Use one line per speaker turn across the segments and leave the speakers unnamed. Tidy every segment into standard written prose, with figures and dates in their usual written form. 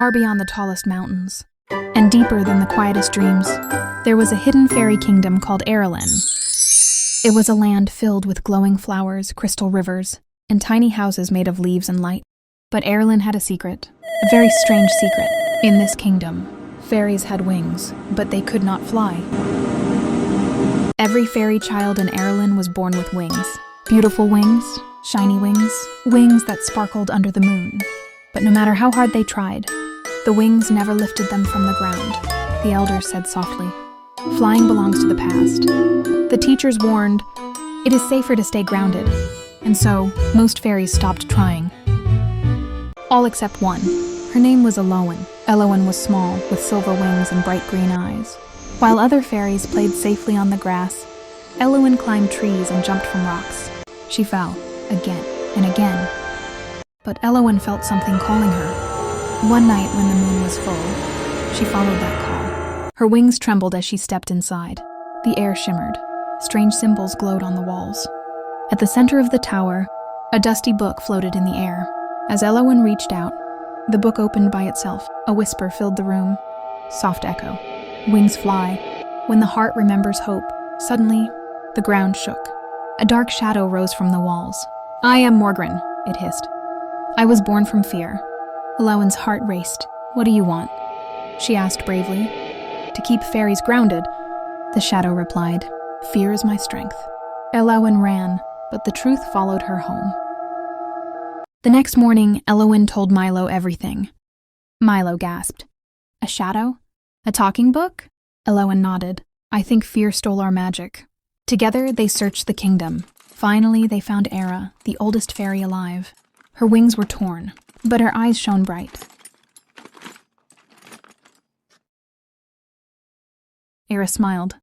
far beyond the tallest mountains, and deeper than the quietest dreams, there was a hidden fairy kingdom called Aeralyn. It was a land filled with glowing flowers, crystal rivers, and tiny houses made of leaves and light. But Aeralyn had a secret, a very strange secret. In this kingdom, fairies had wings, but they could not fly. Every fairy child in Aeralyn was born with wings. Beautiful wings, shiny wings, wings that sparkled under the moon. But no matter how hard they tried, the wings never lifted them from the ground, the elders said softly. Flying belongs to the past. The teachers warned, it is safer to stay grounded, and so most fairies stopped trying. All except one. Her name was Elowen. Elowen was small, with silver wings and bright green eyes. While other fairies played safely on the grass, Elowen climbed trees and jumped from rocks. She fell, again and again. But Elowen felt something calling her. One night when the moon was full, she followed that call. Her wings trembled as she stepped inside. The air shimmered. Strange symbols glowed on the walls. At the center of the tower, a dusty book floated in the air. As Elowen reached out, the book opened by itself. A whisper filled the room. Soft echo. Wings fly. When the heart remembers hope, suddenly, the ground shook. A dark shadow rose from the walls. I am Morgrin, it hissed. I was born from fear. Elowen's heart raced. What do you want? She asked bravely. To keep fairies grounded, the shadow replied. Fear is my strength. Elowen ran, but the truth followed her home. The next morning, Elowen told Milo everything. Milo gasped. A shadow? A talking book? Elowen nodded. I think fear stole our magic. Together, they searched the kingdom. Finally, they found Eira, the oldest fairy alive. Her wings were torn, but her eyes shone bright. Eira smiled.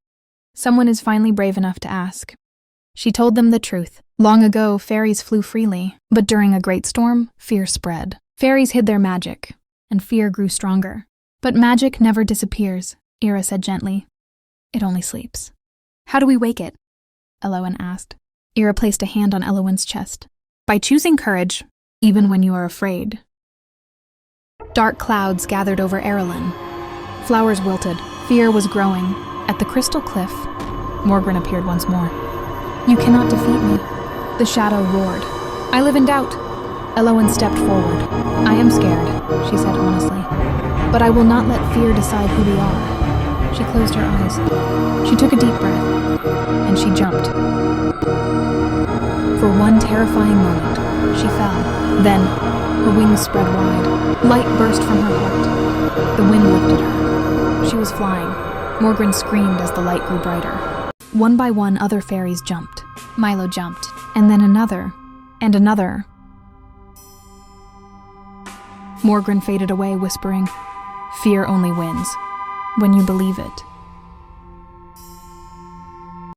Someone is finally brave enough to ask. She told them the truth. Long ago, fairies flew freely, but during a great storm, fear spread. Fairies hid their magic, and fear grew stronger. But magic never disappears, Eira said gently. It only sleeps. How do we wake it? Elowen asked. Eira placed a hand on Elowen's chest. By choosing courage, even when you are afraid. Dark clouds gathered over Aeralyn. Flowers wilted. Fear was growing. At the crystal cliff, Morgrin appeared once more. You cannot defeat me. The shadow roared. I live in doubt. Elowen stepped forward. I am scared, she said honestly. But I will not let fear decide who we are. She closed her eyes. She took a deep breath, and she jumped. For one terrifying moment, she fell. Then, her wings spread wide. Light burst from her heart. The wind lifted her. She was flying. Morgrin screamed as the light grew brighter. One by one, other fairies jumped. Milo jumped, and then another, and another. Morgrin faded away, whispering, Fear only wins when you believe it.